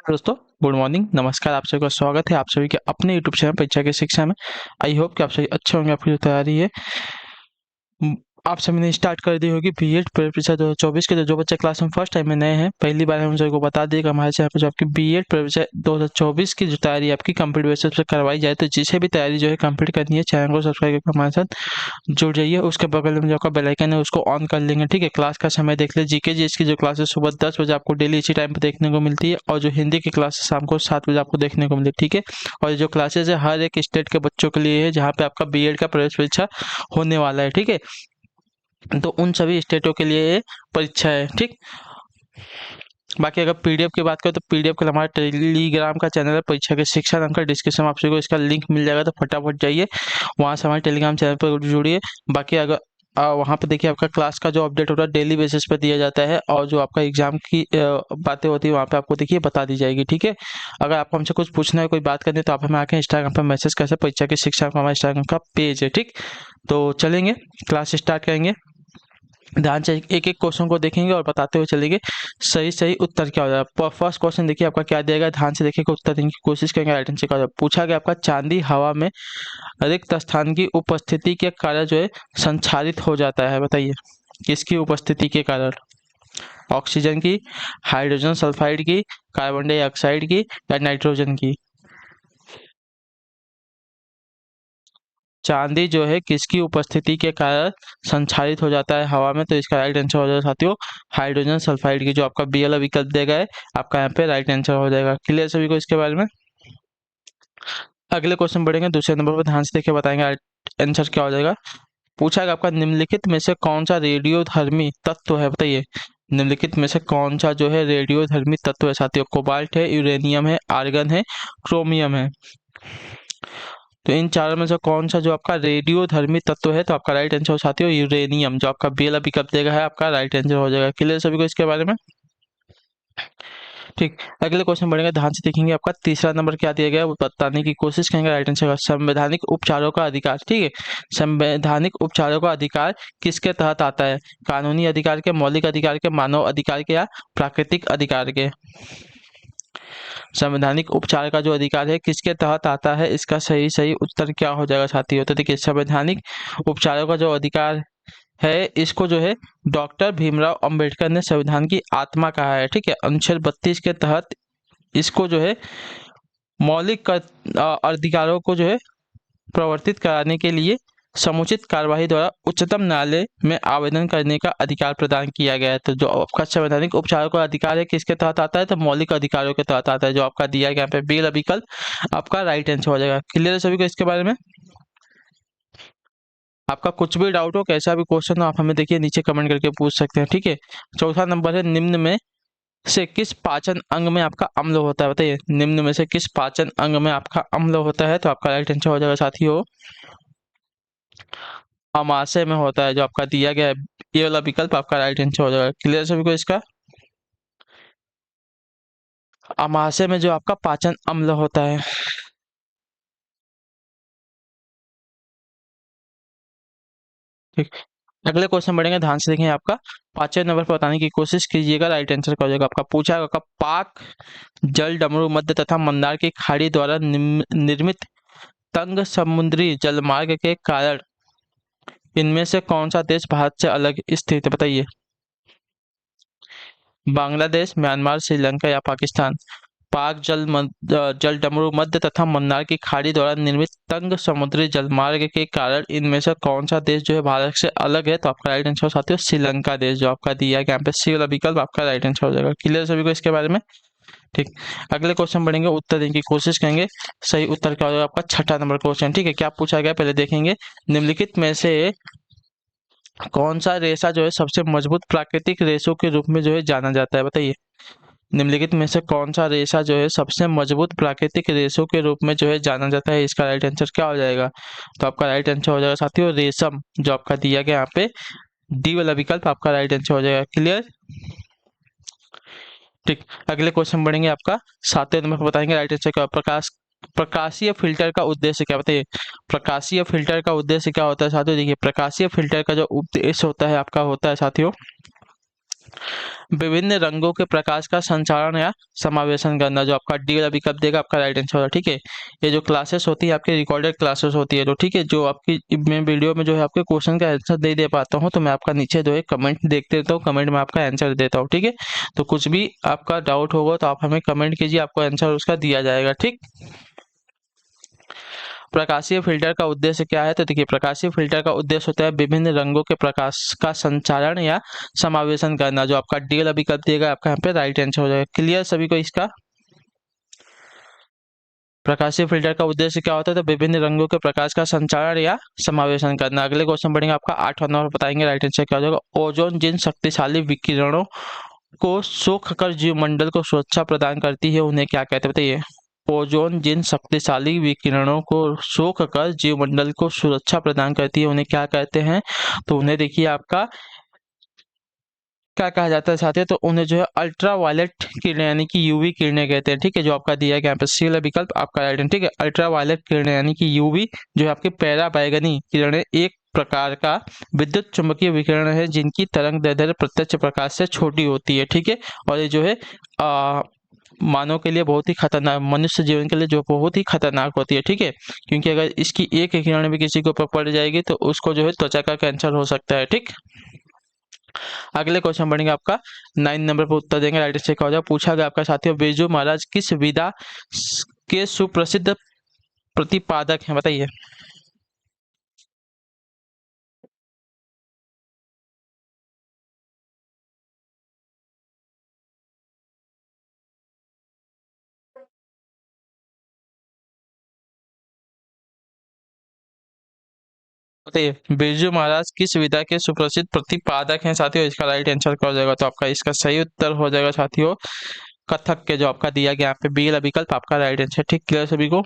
दोस्तों, good morning, नमस्कार। आप सभी का स्वागत है आप सभी के अपने यूट्यूब चैनल परीक्षा की शिक्षा में। आई होप कि आप सभी अच्छे होंगे। आपकी जो तैयारी है आप सभी ने स्टार्ट कर दी होगी। बीएड परीक्षा 2024 के जो बच्चे क्लास में फर्स्ट टाइम में नए हैं, पहली बार हम सभी को बता देगा हमारे चैनल पर जो आपकी बीएड परीक्षा 2024 की जो तैयारी आपकी कंप्लीट बेसिस पर करवाई जाए, तो जिसे भी तैयारी जो है कंप्लीट करनी है, चैनल को सब्सक्राइब करके हमारे साथ जुड़ जाइए। उसके बगल में जो आपका बेल आइकन है उसको ऑन कर लेंगे, ठीक है। क्लास का समय देख ले, जीके जी इसकी जो क्लासेस सुबह 10 बजे आपको डेली इसी टाइम पर देखने को मिलती है, और जो हिंदी की क्लासेस शाम को 7 बजे आपको देखने को मिलती है, ठीक है। और ये जो क्लासेस है हर एक स्टेट के बच्चों के लिए है, जहाँ पे आपका बीएड का प्रवेश परीक्षा होने वाला है, ठीक है। तो उन सभी स्टेटों के लिए ये परीक्षा है, ठीक। बाकी अगर पीडीएफ की बात करें तो पीडीएफ के लिए हमारा टेलीग्राम का चैनल है परीक्षा के शिक्षा नाम का, डिस्क्रिप्शन में आप सभी को इसका लिंक मिल जाएगा, तो फटाफट जाइए वहाँ से हमारे टेलीग्राम चैनल पर जुड़िए। बाकी अगर वहाँ पे देखिए आपका क्लास का जो अपडेट होता है डेली बेसिस पे दिया जाता है, और जो आपका एग्जाम की बातें होती है वहाँ पे आपको देखिए बता दी जाएगी, ठीक है। अगर आपको हमसे कुछ पूछना है, कोई बात करनी है, तो आप हमें आके इंस्टाग्राम पर मैसेज कर सकते। परीक्षा की शिक्षा का हमारा इंस्टाग्राम का पेज है, ठीक। तो चलेंगे क्लास स्टार्ट करेंगे। ध्यान से एक एक क्वेश्चन को देखेंगे और बताते हुए चलेंगे सही सही उत्तर क्या हो जाएगा। फर्स्ट क्वेश्चन देखिए आपका क्या दिया गया, ध्यान से देखिए उत्तर देने की कोशिश करेंगे। राइट आंसर क्या हो जाएगा। पूछा गया आपका चांदी हवा में रिक्त स्थान की उपस्थिति के कारण जो है संचारित हो जाता है, बताइए किसकी उपस्थिति के कारण। ऑक्सीजन की, हाइड्रोजन सल्फाइड की, कार्बन डाइऑक्साइड की, या नाइट्रोजन की। चांदी जो है किसकी उपस्थिति के कारण संचारित हो जाता है हवा में, तो इसका राइट आंसर हो जाएगा साथियों हाइड्रोजन सल्फाइड की। जो आपका बी वाला विकल्प देगा है आपका यहाँ पे राइट आंसर हो जाएगा। क्लियर सभी को इसके बारे में। अगले क्वेश्चन बढ़ेंगे, दूसरे नंबर पर ध्यान से देखिए बताएंगे आंसर क्या हो जाएगा। पूछा गया आपका निम्नलिखित में से कौन सा रेडियोधर्मी तत्व है, बताइए निम्नलिखित में से कौन सा जो है रेडियोधर्मी तत्व है साथियों। कोबाल्ट है, यूरेनियम है, आर्गन है, क्रोमियम है। तो इन चारों में से कौन सा जो आपका रेडियोधर्मी तत्व है, तो आपका राइट आंसर हो साथियों यूरेनियम। जो आपका बी वाला विकल्प देगा है आपका राइट आंसर हो जाएगा। क्लियर सभी को इसके बारे में। ठीक, अगले क्वेश्चन बढ़ेंगे, ध्यान से देखेंगे। आपका तीसरा नंबर क्या दिया गया है वो बताने की कोशिश करेंगे। राइट आंसर का संवैधानिक उपचारों का अधिकार, ठीक है। संवैधानिक उपचारों का अधिकार किसके तहत आता है। कानूनी अधिकार के, मौलिक अधिकार के, मानव अधिकार के, या प्राकृतिक अधिकार के। संवैधानिक उपचार का जो अधिकार है किसके तहत आता है, इसका सही सही उत्तर क्या हो जाएगा साथियों। तो देखिए संवैधानिक उपचारों का जो अधिकार है इसको जो है डॉक्टर भीमराव अंबेडकर ने संविधान की आत्मा कहा है, ठीक है। अनुच्छेद 32 के तहत इसको जो है मौलिक अधिकारों को जो है प्रवर्तित कराने के लिए समुचित कार्यवाही द्वारा उच्चतम न्यायालय में आवेदन करने का अधिकार प्रदान किया गया है। तो जो आपका संवैधानिक उपचारों का अधिकार है किसके तहत आता है, तो मौलिक अधिकारों के तहत आता है। जो आपका दिया गया पे बी विकल्प आपका राइट आंसर हो जाएगा। क्लियर है सभी को इसके बारे में। आपका कुछ भी डाउट हो, कैसा भी क्वेश्चन हो, आप हमें देखिए नीचे कमेंट करके पूछ सकते हैं, ठीक है। चौथा नंबर है निम्न में से किस पाचन अंग में आपका अम्ल होता है, बताइए निम्न में से किस पाचन अंग में आपका अम्ल होता है, तो आपका राइट आंसर हो जाएगा साथियों अमाशय में होता है। जो आपका दिया गया है ये वाला विकल्प आपका राइट आंसर हो जाएगा। क्लियर सभी को इसका। अमाशय में जो आपका पाचन अम्ल होता है। ठीक, अगले क्वेश्चन बढ़ेंगे, ध्यान से देखें। आपका पांचवें नंबर पर बताने की कोशिश कीजिएगा, राइट आंसर क्या हो जाएगा। आपका पूछा होगा पाक जल डमरू मध्य तथा मंदार की खाड़ी द्वारा निर्मित तंग समुद्री जलमार्ग के कारण इनमें से कौन सा देश भारत से अलग स्थित है, बताइए बांग्लादेश, म्यांमार, श्रीलंका, या पाकिस्तान। पाक जल डमरू मध्य तथा मन्नार की खाड़ी द्वारा निर्मित तंग समुद्री जलमार्ग के कारण इनमें से कौन सा देश जो है भारत से अलग है, तो आपका राइट आंसर साथियों श्रीलंका देश। जो आपका दिया गया यहाँ पे सी वाला विकल्प आपका राइट आंसर हो जाएगा। क्लियर सभी को इसके बारे में। ठीक, अगले क्वेश्चन बढ़ेंगे, उत्तर देने की कोशिश करेंगे। सही उत्तर क्या हो जाएगा आपका छठा नंबर क्वेश्चन, ठीक है। क्या पूछा गया पहले देखेंगे। निम्नलिखित में से कौन सा रेशा जो है सबसे मजबूत प्राकृतिक रेशों के रूप में जो है जाना जाता है, बताइए निम्नलिखित में से कौन सा रेशा जो है सबसे मजबूत प्राकृतिक रेशों के रूप में जो है जाना जाता है, इसका राइट आंसर क्या हो जाएगा। तो आपका राइट आंसर हो जाएगा साथियों रेशम। जो आपका दिया गया यहाँ पे डी वाला विकल्प आपका राइट आंसर हो जाएगा। क्लियर। ठीक, अगले क्वेश्चन बढ़ेंगे। आपका सातवें नंबर पर बताएंगे राइट आंसर क्या। प्रकाशीय फिल्टर का उद्देश्य क्या, बताइए प्रकाशीय फिल्टर का उद्देश्य क्या होता है साथियों। देखिए प्रकाशीय फिल्टर का जो उद्देश्य होता है आपका होता है साथियों विभिन्न रंगों के प्रकाश का संचारण या समावेशन करना, जो आपका डी वाला विकल्प देगा आपका राइट आंसर होगा। ठीक है, ये जो क्लासेस होती है आपकी रिकॉर्डेड क्लासेस होती है, तो ठीक है, जो आपकी मैं वीडियो में जो है आपके क्वेश्चन का आंसर नहीं दे पाता हूँ, तो मैं आपका नीचे जो है कमेंट देखते रहता हूँ, कमेंट में आपका आंसर देता हूँ। ठीक है, तो कुछ भी आपका डाउट होगा तो आप हमें कमेंट कीजिए, आपको आंसर उसका दिया जाएगा। ठीक, प्रकाशीय फिल्टर का उद्देश्य क्या है? तो देखिए, प्रकाशीय फिल्टर का उद्देश्य होता है विभिन्न रंगों के प्रकाश का संचारण या समावेशन करना, जो आपका डी वाला विकल्प दिएगा आपका यहाँ पे राइट आंसर हो जाएगा। क्लियर सभी को इसका? प्रकाशीय फिल्टर का उद्देश्य क्या होता है? तो विभिन्न रंगों के प्रकाश का संचारण या समावेशन करना। अगले क्वेश्चन पढ़ेंगे आपका 8वां नंबर, बताएंगे राइट आंसर क्या हो जाएगा। ओजोन जिन शक्तिशाली विकिरणों को सोख कर जीवमंडल को सुरक्षा प्रदान करती है उन्हें क्या कहते हैं? बताइए। ओजोन जिन शक्तिशाली विकिरणों को सोख कर जीवमंडल को सुरक्षा प्रदान करती है उन्हें क्या कहते हैं? तो उन्हें देखिए आपका क्या कहा जाता है साथियों, तो उन्हें जो है अल्ट्रा वायलेट किरणें यानी कि यूवी किरणें कहते हैं। ठीक है, जो आपका दिया गया यहाँ पे सी वाला विकल्प आपका राइट है। ठीक है, अल्ट्रा वायलेट किरणें यानी कि यूवी जो है आपके पैरा बैगनी किरणें एक प्रकार का विद्युत चुंबकीय विकिरण है जिनकी तरंग दैर्ध्य प्रत्यक्ष प्रकाश से छोटी होती है। ठीक है, और ये जो है मानव के लिए बहुत ही खतरनाक, मनुष्य जीवन के लिए जो बहुत ही खतरनाक होती है। ठीक है, क्योंकि अगर इसकी एक किरण भी किसी के ऊपर पड़ जाएगी तो उसको जो है त्वचा का कैंसर हो सकता है। ठीक, अगले क्वेश्चन बढ़ेंगे आपका 9 नंबर पर उत्तर देंगे राइट आंसर क्या हो जाएगा। पूछा गया आपका साथियों, बिरजू महाराज किस विधा के सुप्रसिद्ध प्रतिपादक हैं? बताइए। बताइए, बिरजू महाराज किस विधा के सुप्रसिद्ध प्रतिपादक हैं साथियों? इसका राइट आंसर क्या हो जाएगा? तो आपका इसका सही उत्तर हो जाएगा साथियों कथक के, जो आपका दिया गया यहाँ पे बी वाला विकल्प आपका राइट आंसर। ठीक, क्लियर सभी को?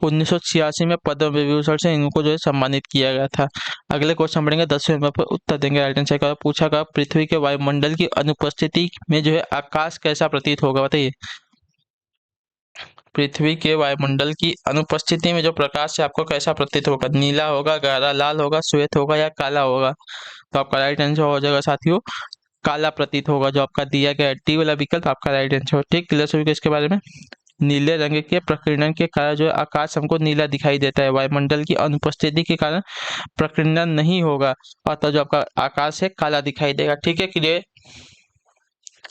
1986 में पद्म विभूषण से इनको जो है सम्मानित किया गया था। अगले क्वेश्चन बढ़ेंगे 10वें नंबर पर उत्तर देंगे राइट आंसर का। पूछा गया पृथ्वी के वायुमंडल की अनुपस्थिति में जो है आकाश कैसा प्रतीत होगा? बताइए। पृथ्वी के वायुमंडल की अनुपस्थिति में जो प्रकाश है आपको कैसा प्रतीत होगा? नीला होगा, गहरा लाल होगा, श्वेत होगा या काला होगा? तो आपका राइट आंसर हो जाएगा साथियों काला प्रतीत होगा, जो आपका दिया गया डी वाला विकल्प आपका राइट आंसर। ठीक, क्लियर सभी को इसके बारे में? नीले रंग के प्रकीर्णन के कारण जो है आकाश हमको नीला दिखाई देता है, वायुमंडल की अनुपस्थिति के कारण प्रकीर्णन नहीं होगा, अतः जो आपका आकाश है काला दिखाई देगा। ठीक है, क्लियर?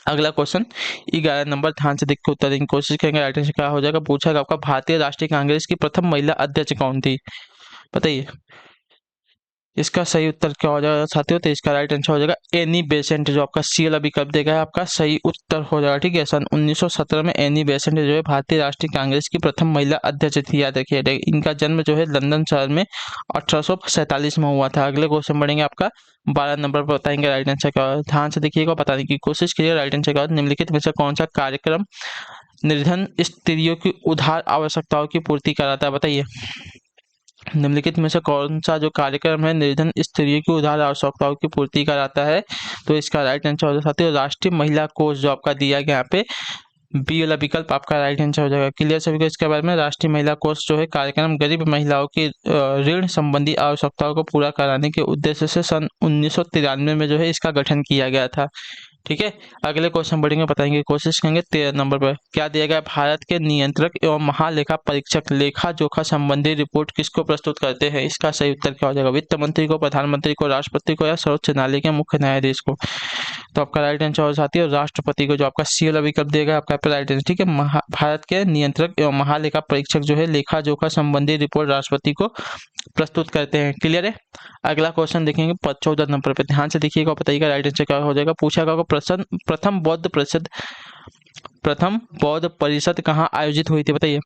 अगला क्वेश्चन 11 नंबर, ध्यान से देख के उत्तर देने की कोशिश करेंगे राइट आंसर क्या हो जाएगा। पूछा गया आपका भारतीय राष्ट्रीय कांग्रेस की प्रथम महिला अध्यक्ष कौन थी? बताइए। इसका सही उत्तर क्या हो जाएगा साथियों? तो इसका राइट आंसर हो जाएगा एनी बेसेंट, जो आपका सी वाला विकल्प देगा है आपका सही उत्तर हो जाएगा। ठीक है, सन 1917 में एनी बेसेंट जो है भारतीय राष्ट्रीय कांग्रेस की प्रथम महिला अध्यक्ष थी। याद रखिए, इनका जन्म जो है लंदन शहर में 1847 में हुआ था। अगले क्वेश्चन बढ़ेंगे आपका 12 नंबर पर, बताएंगे राइट आंसर क्या होगा। ध्यान से देखिएगा, बताने की कोशिश कीजिए राइट आंसर क्या होगा। निम्नलिखित में से कौन सा कार्यक्रम निर्धन स्त्रियों की उदार आवश्यकताओं की पूर्ति कराता है? बताइए। निम्नलिखित में से कौन सा जो कार्यक्रम है निर्धन स्त्रियों की उदार आवश्यकताओं की पूर्ति कराता है? तो इसका राइट आंसर हो जाएगा साथियों राष्ट्रीय महिला कोष, जो आपका दिया गया यहाँ पे बी वाला विकल्प आपका राइट आंसर हो जाएगा। क्लियर सभी को इसके बारे में? राष्ट्रीय महिला कोष जो है कार्यक्रम गरीब महिलाओं की ऋण संबंधी आवश्यकताओं को पूरा कराने के उद्देश्य से सन 1993 में जो है इसका गठन किया गया था। ठीक है, अगले क्वेश्चन बढ़ेंगे, बताएंगे कोशिश करेंगे 13 नंबर पर क्या दिया गया। भारत के नियंत्रक एवं महालेखा परीक्षक लेखा जोखा संबंधी रिपोर्ट किसको प्रस्तुत करते हैं? इसका सही उत्तर क्या हो जाएगा? वित्त मंत्री को, प्रधानमंत्री को, राष्ट्रपति को या सर्वोच्च न्यायालय के मुख्य न्यायाधीश को? तो आपका राइट आंसर हो साथियों राष्ट्रपति को, जो आपका सी वाला विकल्प देगा आपका राइट आंसर। ठीक है, भारत के नियंत्रक एवं महालेखा परीक्षक जो है लेखा जोखा संबंधी रिपोर्ट राष्ट्रपति को प्रस्तुत करते हैं। क्लियर है? अगला क्वेश्चन देखेंगे 14 नंबर पे, ध्यान से देखिएगा, बताइएगा राइट आंसर क्या हो जाएगा। पूछा गया प्रथम बौद्ध परिषद कहाँ आयोजित हुई थी? बताइए।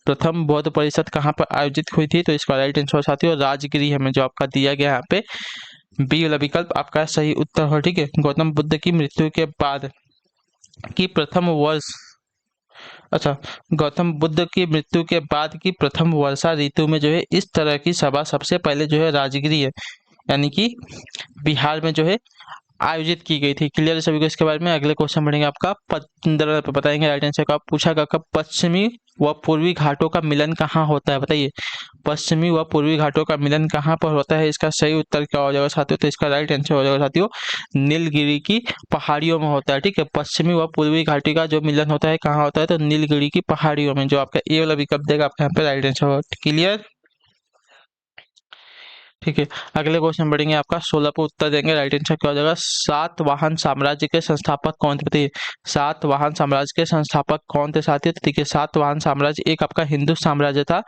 प्रथम बौद्ध परिषद कहाँ पर आयोजित हुई थी? तो इसका राइट आंसर साथियों राजगृह में, जो आपका दिया गया यहाँ पे बी वाला विकल्प आपका सही उत्तर हो। ठीक है, गौतम बुद्ध की मृत्यु के बाद की प्रथम वर्ष गौतम बुद्ध की मृत्यु के बाद की प्रथम वर्षा ऋतु में जो है इस तरह की सभा सबसे पहले जो है राजगृह यानी कि बिहार में जो है आयोजित की गई थी। क्लियर है सभी को इसके बारे में। अगले क्वेश्चन बढ़ेंगे आपका 15 पे, बताएंगे राइट आंसर का। पूछा गया पश्चिमी व पूर्वी घाटों का मिलन कहाँ होता है, बताइए। पश्चिमी व पूर्वी घाटों का मिलन कहाँ पर होता है, इसका सही उत्तर क्या हो जाएगा साथियों, तो इसका राइट आंसर हो जाएगा साथियों नीलगिरी की पहाड़ियों में होता है। ठीक है, पश्चिमी व पूर्वी घाटी का जो मिलन होता है कहाँ होता है, तो नीलगिरी की पहाड़ियों में। जो आपका ए वाला विकल्प देगा आपका यहाँ पे राइट आंसर होगा। क्लियर, ठीक है। अगले क्वेश्चन बढ़ेंगे आपका 16 पे, उत्तर देंगे राइट आंसर क्या हो जाएगा। सातवाहन साम्राज्य के संस्थापक कौन थे, बताइए। सातवाहन साम्राज्य के संस्थापक कौन थे साथियों, तो देखिए सातवाहन साम्राज्य एक आपका हिंदू साम्राज्य था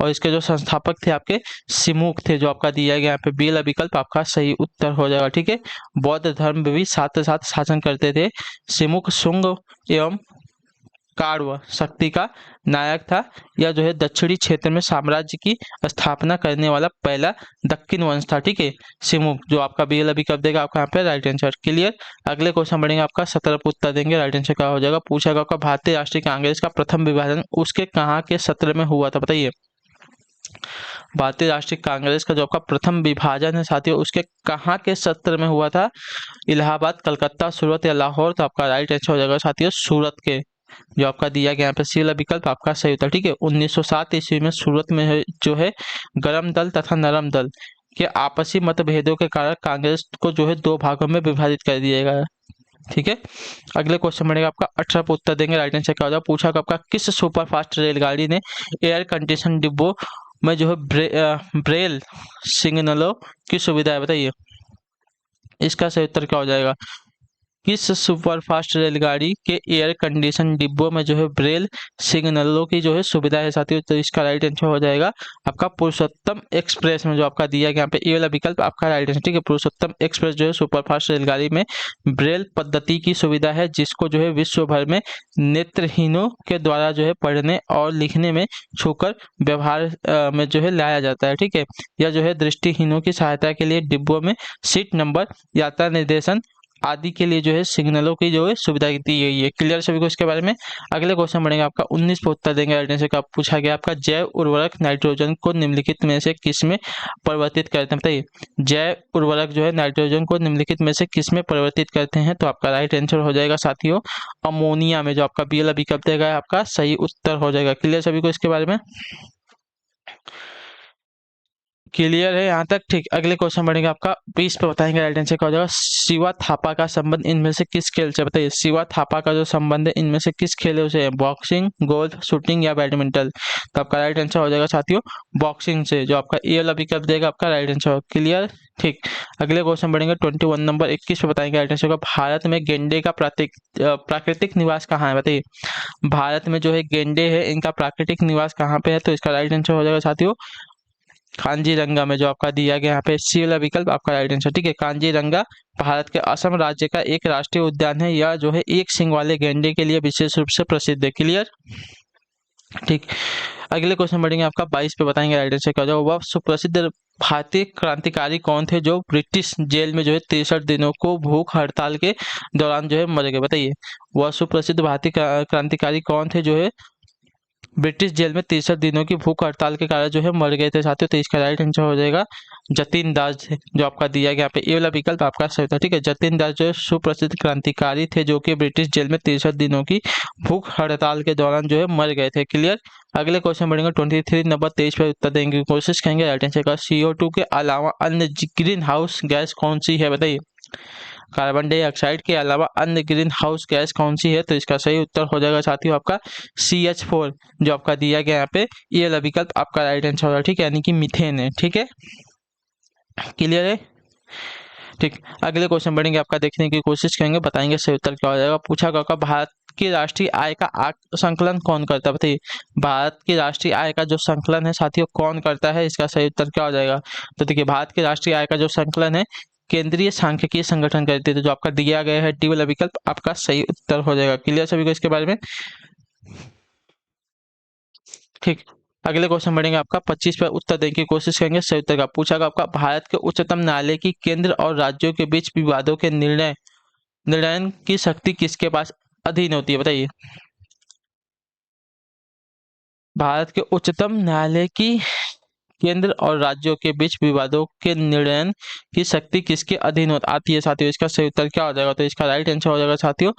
और इसके जो संस्थापक थे आपके सिमुक थे, जो आपका दिया गया यहाँ पे बी वाला विकल्प आपका सही उत्तर हो जाएगा। ठीक है, बौद्ध धर्म भी साथ साथ शासन करते थे। सिमुक शुंग एवं कार्व शक्ति का नायक था। यह जो है दक्षिणी क्षेत्र में साम्राज्य की स्थापना करने वाला पहला दक्कन वंश था। ठीक है, सिमुक, जो आपका बी वाला विकल्प देगा आपका यहाँ पे राइट आंसर। क्लियर, अगले क्वेश्चन बढ़ेंगे आपका 17 पे, उत्तर देंगे राइट आंसर क्या हो जाएगा। पूछा गया आपका भारतीय राष्ट्रीय कांग्रेस का प्रथम विभाजन उसके कहाँ के सत्र में हुआ था, बताइए। भारतीय राष्ट्रीय कांग्रेस का जो आपका प्रथम विभाजन है साथियों, उसके कहाँ के सत्र में हुआ था। इलाहाबाद, कलकत्ता, सूरत या लाहौर, तो आपका राइट आंसर हो जाएगा साथियों सूरत के। जो आपका दिया गया यहाँ पे सी वाला विकल्प आपका सही होता है। ठीक है, 1907 ईस्वी में सूरत में जो है गरम दल तथा नरम दल के आपसी मतभेदों के कारण कांग्रेस को जो है दो भागों में विभाजित कर दिया गया। ठीक है, अगले क्वेश्चन बढ़ेगा आपका 18 पे, उत्तर देंगे राइट आंसर क्या हो जाएगा। पूछा कि आपका किस सुपरफास्ट रेलगाड़ी ने एयर कंडीशन डिब्बों में जो है ब्रेल सिग्नलों की सुविधा है, बताइए। इसका सही उत्तर क्या हो जाएगा। किस सुपरफास्ट रेलगाड़ी के एयर कंडीशन डिब्बों में जो है ब्रेल सिग्नलों की जो है सुविधा है साथियों, तो इसका राइट आंसर हो जाएगा आपका पुरुषोत्तम एक्सप्रेस में। जो आपका दिया गया यहाँ पे ए वाला विकल्प आपका राइट आंसर। ठीक है, पुरुषोत्तम एक्सप्रेस जो है सुपरफास्ट रेलगाड़ी में ब्रेल पद्धति की सुविधा है, जिसको जो है विश्व भर में नेत्रहीनों के द्वारा जो है पढ़ने और लिखने में छूकर व्यवहार में जो है लाया जाता है। ठीक है, यह जो है दृष्टिहीनों की सहायता के लिए डिब्बों में सीट नंबर, यात्रा निर्देशन आदि के लिए जो है सिग्नलों की जो है सुविधा दी गई है। क्लियर सभी को इसके बारे में। अगले क्वेश्चन बढ़ेगा आपका 19 पे, उत्तर देंगे राइट आंसर का। पूछा गया आपका जैव उर्वरक नाइट्रोजन को निम्नलिखित में से किस में परिवर्तित करते हैं, बताइए। जैव उर्वरक जो है नाइट्रोजन को निम्नलिखित में से किस में परिवर्तित करते हैं, तो आपका राइट आंसर हो जाएगा साथियों अमोनिया में। जो आपका बी वाला विकल्प देगा आपका सही उत्तर हो जाएगा। क्लियर सभी को इसके बारे में। क्लियर है यहाँ तक, ठीक। अगले क्वेश्चन बढ़ेगा आपका 20 पे, बताएंगे राइट आंसर क्या हो जाएगा। शिवा थापा का संबंध इनमें से किस खेल से, बताइए। शिवा थापा का जो संबंध है इनमें से किस खेल से, बॉक्सिंग, गोल्फ, शूटिंग या बैडमिंटन, तो आपका राइट आंसर हो जाएगा साथियों बॉक्सिंग से। जो आपका ए वाला विकल्प देगा आपका राइट आंसर। क्लियर, ठीक। अगले क्वेश्चन बढ़ेंगे 21 नंबर 21 पे, बताएंगे राइट आंसर का। भारत में गेंडे का प्राकृतिक निवास कहाँ है, बताइए। भारत में जो है गेंडे है इनका प्राकृतिक निवास कहाँ पे है, तो इसका राइट आंसर हो जाएगा साथियों कांजीरंगा में। जो आपका दिया गया यहाँ पे सी वाला विकल्प आपका राइट आंसर। ठीक है, कांजीरंगा भारत के असम राज्य का एक राष्ट्रीय उद्यान है। यह जो है एक सींग वाले गेंडे के लिए विशेष रूप से प्रसिद्ध है। क्लियर, ठीक। अगले क्वेश्चन बढ़ेंगे आपका 22 पे, बताएंगे राइट आंसर क्या होगा। वह सुप्रसिद्ध भारतीय क्रांतिकारी कौन थे जो ब्रिटिश जेल में जो है 63 दिनों को भूख हड़ताल के दौरान जो है मर गए, बताइए। वह सुप्रसिद्ध भारतीय क्रांतिकारी कौन थे जो है ब्रिटिश जेल में 63 दिनों की भूख हड़ताल के कारण जो है मर गए थे साथियों, तो इसका राइट आंसर हो जाएगा जतिन दास। जो आपका दिया गया यहाँ पे ए वाला विकल्प आपका सही था। ठीक है, जतिन दास जो सुप्रसिद्ध क्रांतिकारी थे जो कि ब्रिटिश जेल में 63 दिनों की भूख हड़ताल के दौरान जो है मर गए थे। क्लियर, अगले क्वेश्चन बढ़ेंगे 23 नंबर 23 पर, उत्तर देंगे की कोशिश करेंगे राइट आंसर का। CO2 के अलावा अन्य ग्रीन हाउस गैस कौन सी है, बताइए। कार्बन डाइऑक्साइड के अलावा अन्य ग्रीन हाउस गैस कौन सी है, तो इसका सही उत्तर हो जाएगा साथियों आपका CH4। जो आपका दिया गया यहाँ पे ये वाला विकल्प आपका राइट आंसर होगा। ठीक है, यानी कि मीथेन है। ठीक है, क्लियर है, ठीक। अगले क्वेश्चन बढ़ेंगे आपका, देखने की कोशिश करेंगे, बताएंगे सही उत्तर क्या हो जाएगा। पूछा गया भारत की राष्ट्रीय आय का संकलन कौन करता है, बताइए। भारत की राष्ट्रीय आय का जो संकलन है साथियों कौन करता है, इसका सही उत्तर क्या हो जाएगा। तो देखिए भारत की राष्ट्रीय आय का जो संकलन है केंद्रीय सांख्यिकीय संगठन करते हैं। तो जो आपका दिया गया है डी वाला विकल्प आपका सही उत्तर हो जाएगा। क्लियर सभी को इसके बारे में, ठीक। अगले क्वेश्चन बढ़ेंगे आपका 25 पर, उत्तर देने की कोशिश करेंगे सही उत्तर का। पूछा गया आपका भारत के उच्चतम न्यायालय की केंद्र और राज्यों के बीच विवादों के निर्णय की शक्ति किसके पास अधीन होती है, बताइए। भारत के उच्चतम न्यायालय की केंद्र और राज्यों के बीच विवादों के निर्णय की शक्ति किसके अधीन आती है साथियों? इसका सही उत्तर क्या हो जाएगा? तो इसका राइट आंसर हो जाएगा साथियों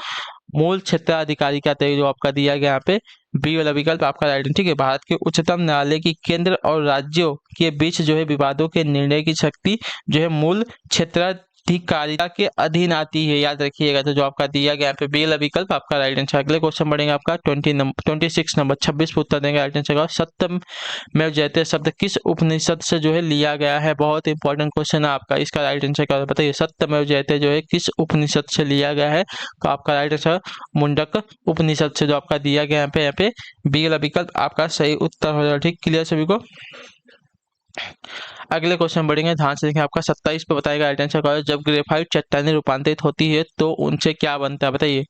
मूल क्षेत्राधिकारी का तय जो आपका दिया गया यहाँ पे बी वाला विकल्प आपका राइट है। ठीक है, भारत के उच्चतम न्यायालय की केंद्र और राज्यों के बीच जो है विवादों के निर्णय की शक्ति जो है मूल क्षेत्राधिकारिता के अधीन आती है, याद रखिएगा। तो जो आपका दिया गया यहाँ पे बी वाला विकल्प आपका राइट आंसर। अगले क्वेश्चन बढ़ेंगे आपका 26 नंबर 26 पे उत्तर देंगे राइट आंसर का। सत्यमेव जयते शब्द किस उपनिषद से जो है लिया गया है? बहुत इंपॉर्टेंट क्वेश्चन है आपका। इसका राइट आंसर क्या बताइए? सत्यमेव जयते जो है किस उपनिषद से लिया गया है? तो आपका राइट आंसर मुंडक उपनिषद से जो आपका दिया गया यहाँ पे बी वाला विकल्प आपका सही उत्तर हो जाएगा। ठीक, क्लियर सभी को? अगले क्वेश्चन बढ़ेंगे, ध्यान से देखें। आपका 27 पे बताएगा राइट आंसर क्या है? जब ग्रेफाइट चट्टानें रूपांतरित होती है तो उनसे क्या बनता है? बताइए।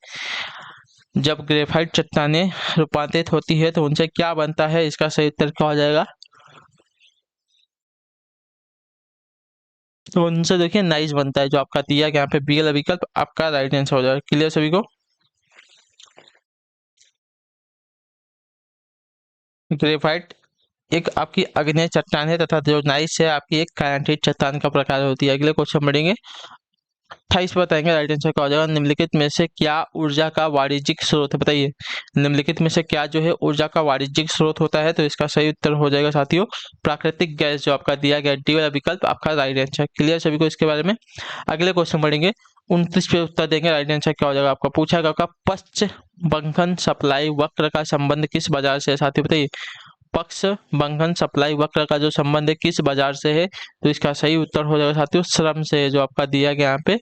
जब ग्रेफाइट चट्टानें रूपांतरित होती है तो उनसे क्या बनता है? इसका सही उत्तर क्या हो जाएगा? तो उनसे देखिए नाइस बनता है, जो आपका दिया गया यहाँ पे बी वाला विकल्प आपका राइट आंसर हो जाएगा। क्लियर सभी को? ग्रेफाइट एक आपकी अग्नेय चट्टान है तथा जो नाइस है आपकी एक कायांटित चट्टान का प्रकार होती है। अगले क्वेश्चन बढ़ेंगे, 28 बताएंगे राइट आंसर क्या हो जाएगा? निम्नलिखित में से क्या ऊर्जा का वाणिज्यिक स्रोत है? बताइए। निम्नलिखित में से क्या जो है ऊर्जा का वाणिज्यिक स्रोत होता है? तो इसका सही उत्तर हो जाएगा साथियों प्राकृतिक गैस, जो आपका दिया गया डी वाला विकल्प आपका राइट आंसर। क्लियर सभी को इसके बारे में? अगले क्वेश्चन बढ़ेंगे, 29 पे उत्तर देंगे राइट आंसर क्या हो जाएगा? आपका पूछा गया आपका पश्च बंधन सप्लाई वक्र का संबंध किस बाजार से है साथियों? बताइए। पक्ष बंधन सप्लाई वक्र का जो संबंध है किस बाजार से है? तो इसका सही उत्तर हो जाएगा साथियों श्रम से है, जो आपका दिया गया यहाँ पे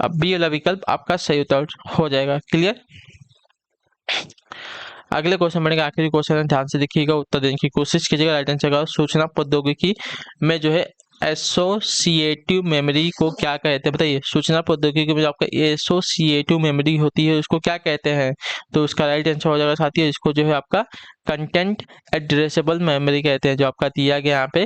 अब बी वाला विकल्प आपका सही उत्तर हो जाएगा। क्लियर? अगले क्वेश्चन बढ़ेगा, आखिरी क्वेश्चन है, ध्यान से देखिएगा, उत्तर देने की कोशिश कीजिएगा। राइट आंसर का सूचना प्रौद्योगिकी में जो है एसोसिएटिव मेमोरी को क्या कहते हैं? बताइए। सूचना प्रौद्योगिकी में जो आपका एसोसिएटिव मेमोरी होती है उसको क्या कहते हैं? तो उसका राइट आंसर हो जाएगा साथियों इसको जो है आपका कंटेंट एड्रेसेबल मेमोरी कहते हैं, जो आपका दिया गया यहाँ पे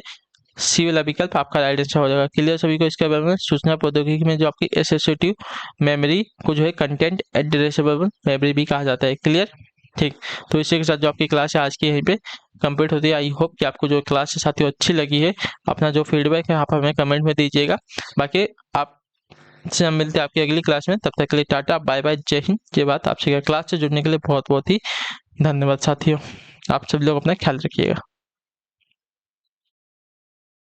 सी वाला विकल्प आपका राइट आंसर हो जाएगा। क्लियर सभी को इसके बारे में? सूचना प्रौद्योगिकी में जो आपकी एसोसिएटिव मेमोरी को जो है कंटेंट एड्रेसेबल मेमोरी भी कहा जाता है। क्लियर? ठीक, तो इसी के साथ जो आपकी क्लास है आज की यहीं पे कंप्लीट होती है। आई होप कि आपको जो क्लास है साथियों अच्छी लगी है। अपना जो फीडबैक है आप हमें कमेंट में दीजिएगा। बाकी आप से हम मिलते हैं आपकी अगली क्लास में, तब तक के लिए टाटा बाय बाय, जय हिंद जय भारत। आपसे क्लास से जुड़ने के लिए बहुत बहुत ही धन्यवाद साथियों। आप सब लोग अपना ख्याल रखिएगा।